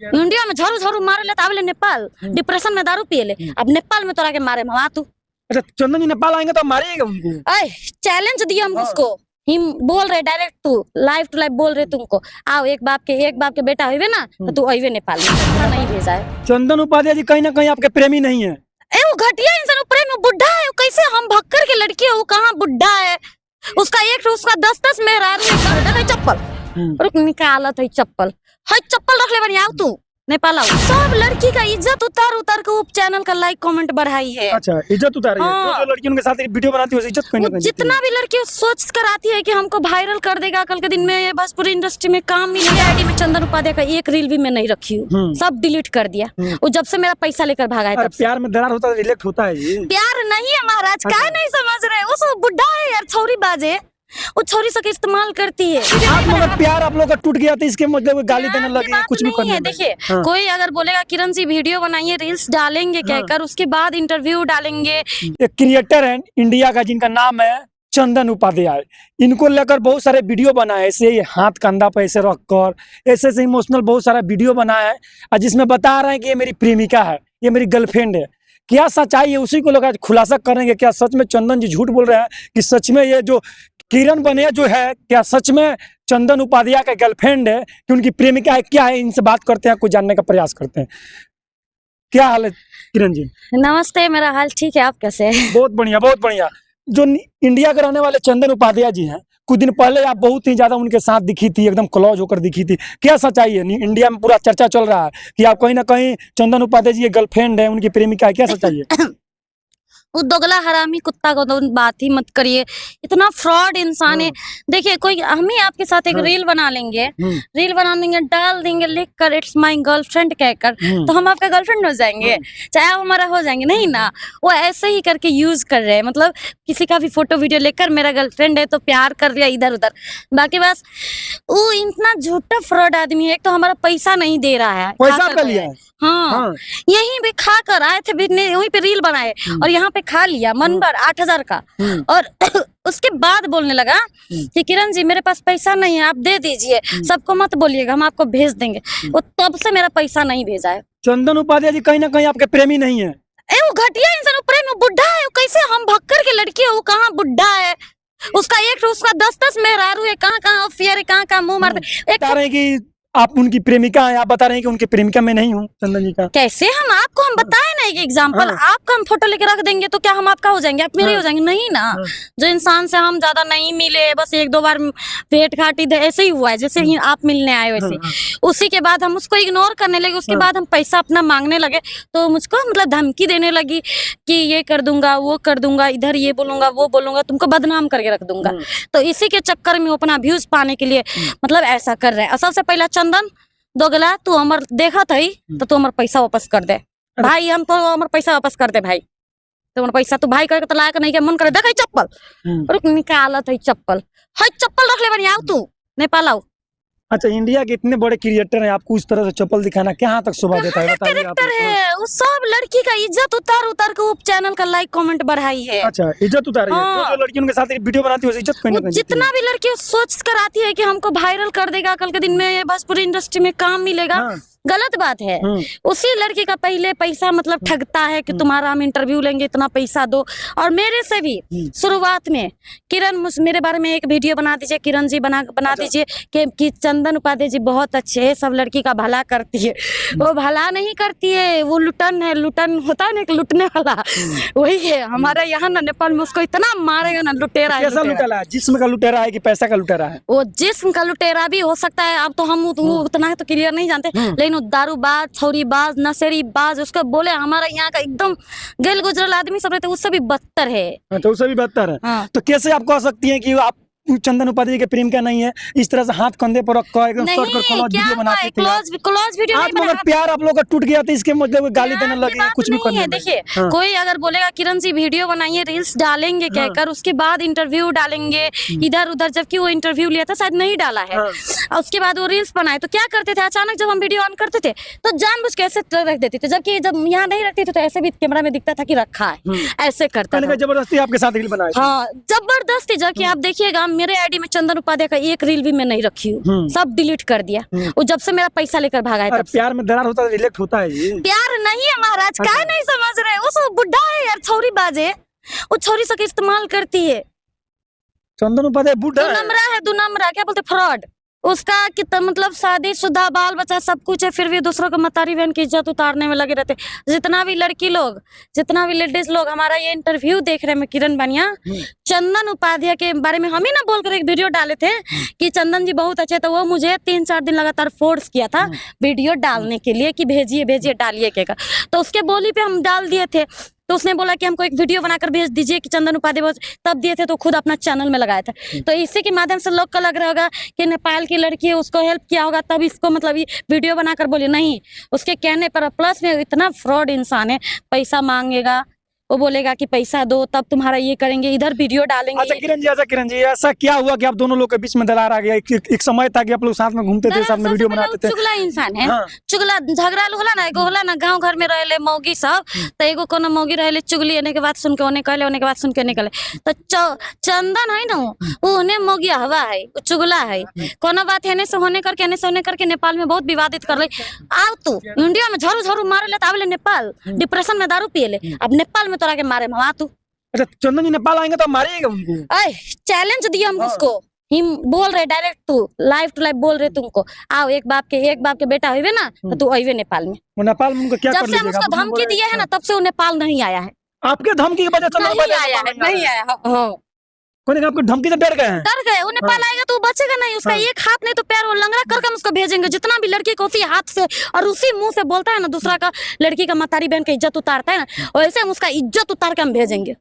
India में झोरू झोरू मारे ले तावले नेपाल डिप्रेशन में दारू पिए ले। अब नेपाल में तोरा के मारे मवा तू। अच्छा चंदन जी नेपाल आएंगे तो मारिएगा उनको? अरे चैलेंज दिया हम उसको, हम बोल रहे डायरेक्ट तू लाइव टू लाइव बोल रहे तुमको आओ एक बाप के बेटा हुए ना तो तू आइवे नेपाल में। नहीं भेजा है चंदन उपाध्याय जी कहीं ना कहीं आपके प्रेमी नहीं है? ए वो घटिया इंसान प्रेम बुढ़ा है, कैसे हम भक्कर के लड़की है, वो कहाँ बुढ़ा है, उसका एक उसका 10-10 मेहरारू चप्पल रुक निकालत है चप्पल रख ले बनी आओ तू नेपाल आओ। सब लड़की का इज्जत उतार के वो चैनल का लाइक कमेंट बढ़ाई है। अच्छा इज्जत उतार रही है। तो जो लड़की उनके साथ वीडियो बनाती है उस इज्जत कहीं ना कहीं जितना भी लड़की सोच कर आती है कि हमको वायरल कर देगा कल के दिन में, बस पूरी इंडस्ट्री में काम मिलेगा। आईडी में चंदन उपाध्याय का एक रील भी मैं नहीं रखी हूँ, सब डिलीट कर दिया। वो जब से मेरा पैसा लेकर भागा है। प्यार में दरार होता है रिलेक्ट होता है। प्यार नहीं है महाराज, क्या नहीं समझ रहे, वो बुढ़ा है यार, छोरी बाजे वो छोरी से इस्तेमाल करती है। आप लोग का प्यार आप लोग का टूट गया तो इसके मतलब गाली देने लगे कुछ भी करने लगे। देखिए कोई अगर बोलेगा किरण जी वीडियो बनाइए रील्स डालेंगे कहकर उसके बाद इंटरव्यू डालेंगे। एक क्रिएटर है इंडिया का जिनका नाम है चंदन उपाध्याय, इनको लेकर बहुत सारे वीडियो बनाए, ऐसे हाथ कंधा पे ऐसे रखकर ऐसे इमोशनल बहुत सारा वीडियो बनाया है जिसमें बता रहे हैं कि ये मेरी प्रेमिका है, ये मेरी गर्लफ्रेंड है। क्या सच्चाई है उसी को लोग आज खुलासा करेंगे। क्या सच में चंदन जी झूठ बोल रहे हैं कि सच में ये जो किरण बनिया जो है क्या सच में चंदन उपाध्याय का गर्लफ्रेंड है कि उनकी प्रेमिका है, क्या है? इनसे बात करते हैं, कुछ जानने का प्रयास करते हैं। क्या हाल है किरण जी? नमस्ते, मेरा हाल ठीक है, आप कैसे हैं? बहुत बढ़िया बहुत बढ़िया। जो इंडिया के रहने वाले चंदन उपाध्याय जी हैं, कुछ दिन पहले आप बहुत ही ज्यादा उनके साथ दिखी थी, एकदम क्लोज होकर दिखी थी। क्या सच्चाई है? इंडिया में पूरा चर्चा चल रहा है कि आप कहीं ना कहीं चंदन उपाध्याय जी गर्लफ्रेंड है, उनकी प्रेमिका है, क्या सच्चाई है? वो दोगला हरामी कुत्ता को तो बात ही मत करिए, इतना फ्रॉड इंसान है। देखिए कोई हम ही आपके साथ एक रील बना लेंगे, डाल देंगे लिख कर इट्स माय गर्लफ्रेंड कहकर, तो हम आपका गर्लफ्रेंड हो जाएंगे, चाहे आप हमारा हो जाएंगे? नहीं ना, वो ऐसे ही करके यूज कर रहे हैं। मतलब किसी का भी फोटो वीडियो लेकर मेरा गर्लफ्रेंड है तो प्यार कर लिया इधर उधर, बाकी बस वो इतना झूठा फ्रॉड आदमी है। एक तो हमारा पैसा नहीं दे रहा है, पैसा कर लिया है। हाँ, यहीं पे खा कर आए थे, वहीं पे रील बनाए और यहाँ पे खा लिया मन भर 8,000 का। और उसके बाद बोलने लगा कि किरण जी मेरे पास पैसा नहीं है, आप दे दीजिए, सबको मत बोलिएगा, हम आपको भेज देंगे। वो तब से मेरा पैसा नहीं भेजा है। चंदन उपाध्याय जी कहीं ना कहीं आपके प्रेमी नहीं है? वो घटिया इंसान प्रेम बुढ़ा है, कैसे हम भक्कर के लड़की है, वो कहाँ बुढ़ा है, उसका 10-10 मेहरारू है, कहाँ अफेयर है, कहाँ मुंह मारते। आप उनकी प्रेमिका हैं, आप बता रहे हैं कि उनकी प्रेमिका मैं नहीं हूँ चंदन जी का। कैसे हम बताए ना एक एग्जांपल, आपका हम फोटो लेके रख देंगे तो क्या हम आपका हो जाएंगे, आप मेरे हो जाएंगे? नहीं ना। जो इंसान से हम ज्यादा नहीं मिले, बस 1-2 बार भेंट घाटी ऐसे ही हुआ है, जैसे ही आप मिलने आए वैसे, उसी के बाद हम उसको इग्नोर करने लगे। उसके बाद हम पैसा अपना मांगने लगे तो मुझको मतलब धमकी देने लगी कि ये कर दूंगा, वो कर दूंगा, इधर ये बोलूंगा, वो बोलूंगा, तुमको बदनाम करके रख दूंगा। तो इसी के चक्कर में अपना व्यूज पाने के लिए मतलब ऐसा कर रहे हैं। सबसे पहला चंदन दोगला तू हमार देखा था तो तू हमार पैसा वापस कर दे भाई, हम तो हमार पैसा वापस कर दे भाई, तो हमार पैसा तू भाई करके तो लायक नहीं के मन करे। देख चप्पल रुक निकालत है चप्पल रख ले बनी आओ तू नेपाल आओ। अच्छा इंडिया के इतने बड़े क्रिएटर हैं, आपको उस तरह से चप्पल दिखाना क्या तक शोभा देता है? कैरेक्टर है, वो सब लड़की का इज्जत उतार के वो चैनल का लाइक कमेंट बढ़ाई है। अच्छा इज्जत उतार रही है। तो जो लड़की उनके साथ वीडियो बनाती है उस इज्जत कहीं ना कहीं जितना भी लड़की सोच कर आती है कि हमको वायरल कर देगा कल के दिन में, बस पूरी इंडस्ट्री में काम मिलेगा, गलत बात है। उसी लड़की का पहले पैसा मतलब ठगता है कि तुम्हारा हम इंटरव्यू लेंगे, इतना पैसा दो। और मेरे से भी शुरुआत में किरण मेरे बारे में एक वीडियो बना दीजिए, किरण जी बना दीजिए कि चंदन उपाध्याय जी बहुत अच्छे है, सब लड़की का भला करती है। वो भला नहीं करती है, वो लुटन है, लुटन होता है ना लुटने वाला, वही है। हमारे यहाँ ना नेपाल में उसको इतना मारेगा ना, लुटेरा है। जिस्म का लुटेरा है कि पैसा का लुटेरा है? वो जिस्म का लुटेरा भी हो सकता है। अब तो हम उतना तो क्लियर नहीं जानते, लेकिन दारूबाज, छौरीबाज, नशेरी बाज, उसको बोले हमारा यहाँ का एकदम गैल गुजरल आदमी सब रहते, उससे भी बदतर है। तो उससे भी बदतर है। तो कैसे आप कह सकती हैं कि आप चंदन उपाध्याय के प्रेम का नहीं है? इस तरह से हाथ कंधे पर रखकर एकदम वीडियो बनाते थे। क्लोज वीडियो आप लोग प्यार आप लोग का टूट गया तो इसके मतलब गाली देने लगे कुछ भी करने। देखिए कोई अगर बोलेगा किरण जी वीडियो बनाइए रील्स डालेंगे कहकर उसके बाद इंटरव्यू डालेंगे इधर उधर, जबकि वो इंटरव्यू लिया था शायद नहीं डाला है, और उसके बाद वो रील्स बनाए तो क्या करते थे, अचानक जब हम वीडियो ऑन करते थे तो जानबूझ के ऐसे रख देते थे, जबकि जब यहाँ नहीं रखते थे तो ऐसे भी कैमरा में दिखता था कि रखा है, ऐसे करता था। जबरदस्ती आपके साथ रील बनाए? हाँ जबरदस्ती, जबकि आप देखिएगा मेरे आईडी में चंदन उपाध्याय का एक रील भी मैं नहीं रखी हूँ, सब डिलीट कर दिया। वो जब से मेरा पैसा लेकर भागा है तब से। प्यार में दरार होता है रिलेक्ट होता है ये। प्यार नहीं है महाराज, क्या नहीं समझ रहे? उस बुढ़ा है यार, छोरी बाजे, वो छोरी से इस्तेमाल करती है। चंदन उपाध्याय बुढ़ा है, दो नंबरा क्या बोलते, फ्रॉड। उसका कितना मतलब शादीशुदा, बाल बच्चा सब कुछ है, फिर भी दूसरों को मतारी बहन की इज्जत उतारने में लगे रहते। जितना भी लड़की लोग, जितना भी लेडीज लोग हमारा ये इंटरव्यू देख रहे हैं, किरण बनिया, चंदन उपाध्याय के बारे में हम ही ना बोलकर एक वीडियो डाले थे कि चंदन जी बहुत अच्छे, तो वो मुझे 3-4 दिन लगातार फोर्स किया था वीडियो डालने के लिए कि भेजिए भेजिए डालिए के का। तो उसके बोली पे हम डाल दिए थे, तो उसने बोला कि हमको एक वीडियो बनाकर भेज दीजिए कि चंदन उपाध्याय, तब दिए थे तो खुद अपना चैनल में लगाया था। तो इसी के माध्यम से लोग को लग रहा होगा कि नेपाल की लड़की है, उसको हेल्प किया होगा तब इसको मतलब ये वीडियो बनाकर बोले, नहीं, उसके कहने पर। प्लस में इतना फ्रॉड इंसान है, पैसा मांगेगा, वो बोलेगा कि पैसा दो तब तुम्हारा ये करेंगे, इधर वीडियो डालेंगे। अच्छा किरण जी ऐसा क्या हुआ कि आप दोनों लोग के बीच में दरार आ गया? एक समय था कि आप लोग साथ में घूमते थे, साथ में वीडियो बनाते थे। चुगला इंसान है, चुगला झगड़ा होला ना, एगो होला ना गांव घर में रहले मौगी सब, तो एगो कोनो मौगी रहले चुगली एने के बात सुन के ओने कहले, ओने के बात सुन के निकले। तो चंदन है ना, वो ओने मौगी हवा है, वो चुगला है। कोनो बात एने से होने करके, एने से होने करके नेपाल में बहुत विवादित कर ले। आओ तू इंडिया में झरू झरू मारे ले, आवे नेपाल डिप्रेशन में दारू पिए ले, अब नेपाल में तोरा के मारे मवा तू। अच्छा चंदन जी नेपाल आएंगे तो मारिएगा उनको? चैलेंज दिया हम उसको, हम बोल रहे डायरेक्ट, तू लाइव टू लाइव बोल रहे तुमको, आओ एक बाप के बेटा हुए ना, तो तू आइए नेपाल में। वो नेपाल में उनको क्या जब से हम उसको धमकी दिए है ना, तब से वो नेपाल नहीं आया है। आपके धमकी की वजह से नहीं आया। कोई आपको धमकी से डर गए? वो नेपाल आएगा तो बचेगा नहीं, उसका एक हाथ नहीं तो पैर वो लंगड़ा करके हम उसको भेजेंगे। जितना भी लड़की को उसी हाथ से और उसी मुंह से बोलता है ना दूसरा का, लड़की का मतारी बहन का इज्जत उतारता है ना, वैसे हम उसका इज्जत उतार के हम भेजेंगे।